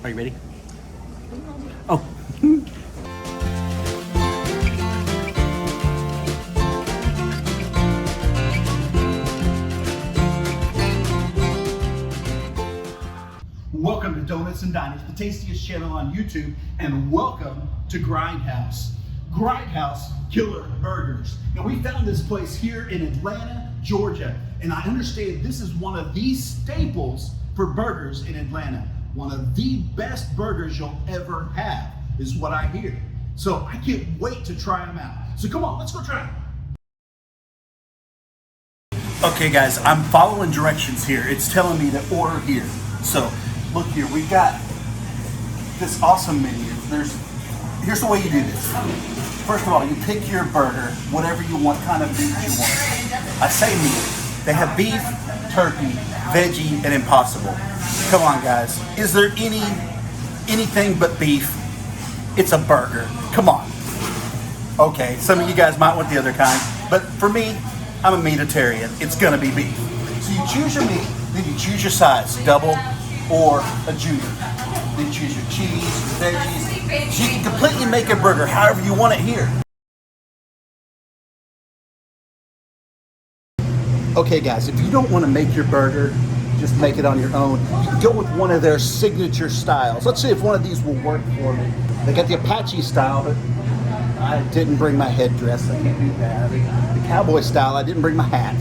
Are you ready? Oh. Welcome to Donuts and Diners, the tastiest channel on YouTube, and welcome to Grindhouse. Grindhouse Killer Burgers. Now we found this place here in Atlanta, Georgia, and I understand this is one of the staples for burgers in Atlanta. One of the best burgers you'll ever have, is what I hear. So I can't wait to try them out. So come on, let's go try them. Okay guys, I'm following directions here. It's telling me to order here. So look here, we got this awesome menu. Here's the way you do this. First of all, you pick your burger, whatever you want, kind of meat you want. I say meat. They have beef, turkey, veggie, and impossible. Come on, guys. Is there anything but beef? It's a burger. Come on. Okay, some of you guys might want the other kind, but for me, I'm a meatitarian. It's gonna be beef. So you choose your meat, then you choose your size, double or a junior. Then you choose your cheese, your veggies. So you can completely make a burger however you want it here. Okay guys, if you don't want to make your burger, just make it on your own. You can go with one of their signature styles. Let's see if one of these will work for me. They got the Apache style, but I didn't bring my headdress. I can't do that. The cowboy style, I didn't bring my hat.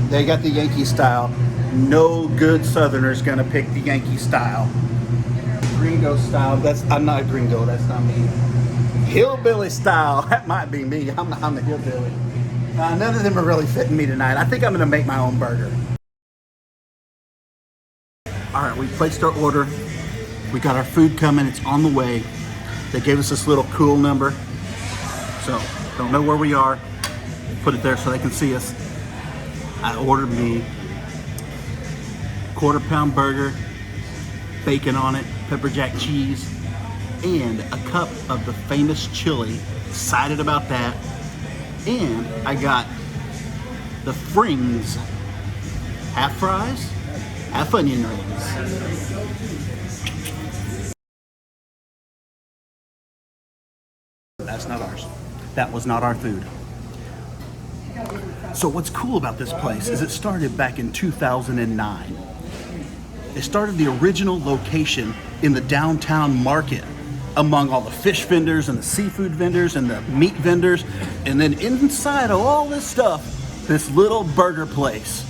They got the Yankee style. No good Southerner's gonna pick the Yankee style. Gringo style, I'm not a gringo, that's not me. Hillbilly style, that might be me. I'm the hillbilly. None of them are really fitting me tonight. I think I'm gonna make my own burger. All right, we placed our order. We got our food coming, it's on the way. They gave us this little cool number. So, don't know where we are. Put it there so they can see us. I ordered me quarter-pound burger, bacon on it, pepper jack cheese, and a cup of the famous chili. Excited about that. And I got the Frings half fries, half onion rings. That's not ours. That was not our food. So what's cool about this place is it started back in 2009. It started the original location in the downtown market among all the fish vendors and the seafood vendors and the meat vendors. And then inside of all this stuff, this little burger place.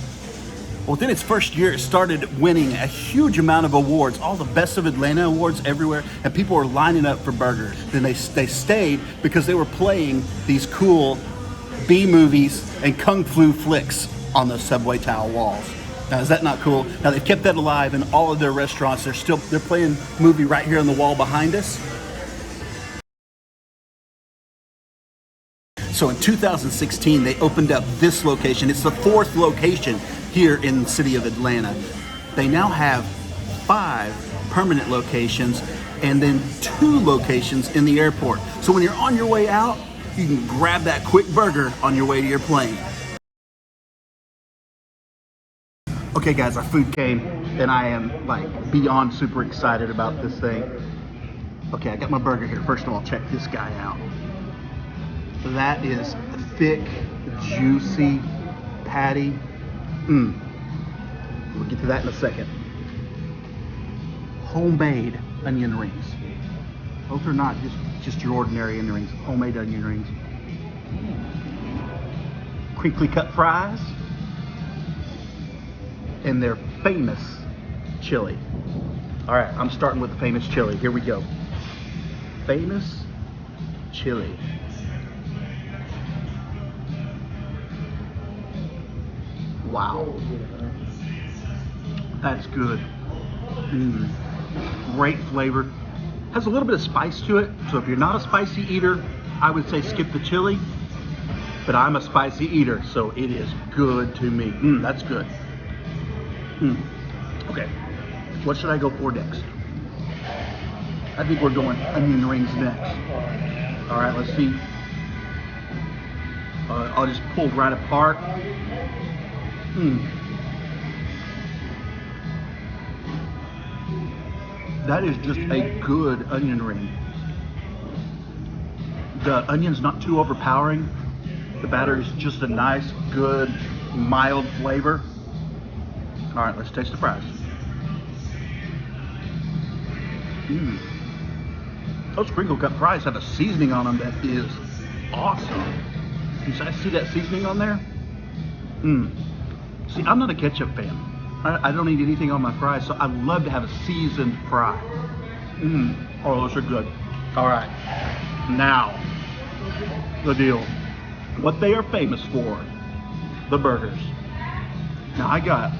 Within its first year, it started winning a huge amount of awards, all the Best of Atlanta awards everywhere, and people were lining up for burgers. Then they stayed because they were playing these cool B movies and Kung Fu flicks on the subway tile walls. Now, is that not cool? Now, they've kept that alive in all of their restaurants. They're playing a movie right here on the wall behind us. So in 2016, they opened up this location. It's the 4th location here in the city of Atlanta. They now have 5 permanent locations and then 2 locations in the airport. So when you're on your way out, you can grab that quick burger on your way to your plane. Okay guys, our food came and I am like beyond super excited about this thing. Okay, I got my burger here. First of all, check this guy out. That is a thick, juicy patty. We'll get to that in a second. Homemade onion rings. Those are not just your ordinary onion rings. Homemade onion rings. Crinkly cut fries. And their famous chili. All right, I'm starting with the famous chili. Here we go. Famous chili. Wow. That's good. Great flavor. Has a little bit of spice to it. So if you're not a spicy eater, I would say skip the chili. But I'm a spicy eater, so it is good to me. That's good. Okay, what should I go for next? I think we're going onion rings next. All right, let's see. I'll just pull right apart. That is just a good onion ring. The onion's not too overpowering. The batter is just a nice, good, mild flavor. All right, let's taste the fries. Those crinkle cut fries have a seasoning on them that is awesome. You see that seasoning on there? See, I'm not a ketchup fan. I don't eat anything on my fries, so I love to have a seasoned fry. Oh, those are good. All right, now the deal. What they are famous for, the burgers. Now I got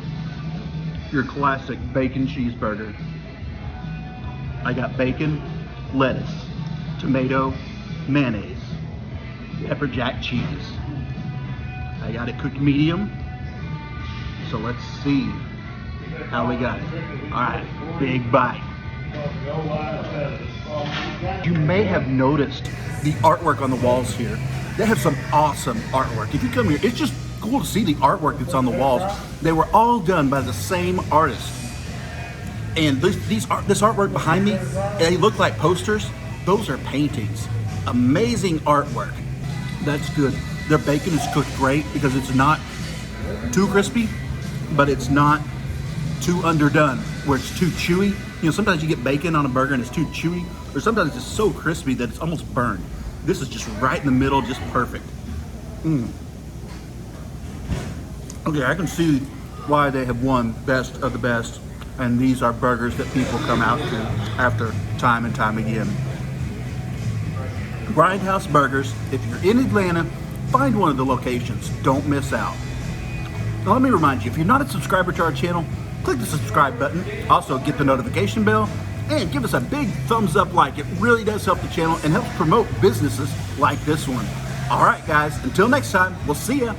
your classic bacon cheeseburger. I got bacon, lettuce, tomato, mayonnaise, pepper jack cheese. I got it cooked medium. So let's see how we got it. All right, big bite. You may have noticed the artwork on the walls here. They have some awesome artwork. If you come here, it's just cool to see the artwork that's on the walls. They were all done by the same artist. And this artwork behind me, they look like posters. Those are paintings. Amazing artwork. That's good. Their bacon is cooked great because it's not too crispy, but it's not too underdone where it's too chewy. You know, sometimes you get bacon on a burger and it's too chewy, or sometimes it's so crispy that it's almost burned. This is just right in the middle, just perfect. Okay, I can see why they have won best of the best, and these are burgers that people come out to after time and time again. Grindhouse Burgers, if you're in Atlanta, find one of the locations. Don't miss out. Now let me remind you, if you're not a subscriber to our channel, click the subscribe button. Also get the notification bell and give us a big thumbs up like. It really does help the channel and helps promote businesses like this one. All right, guys, until next time, we'll see ya.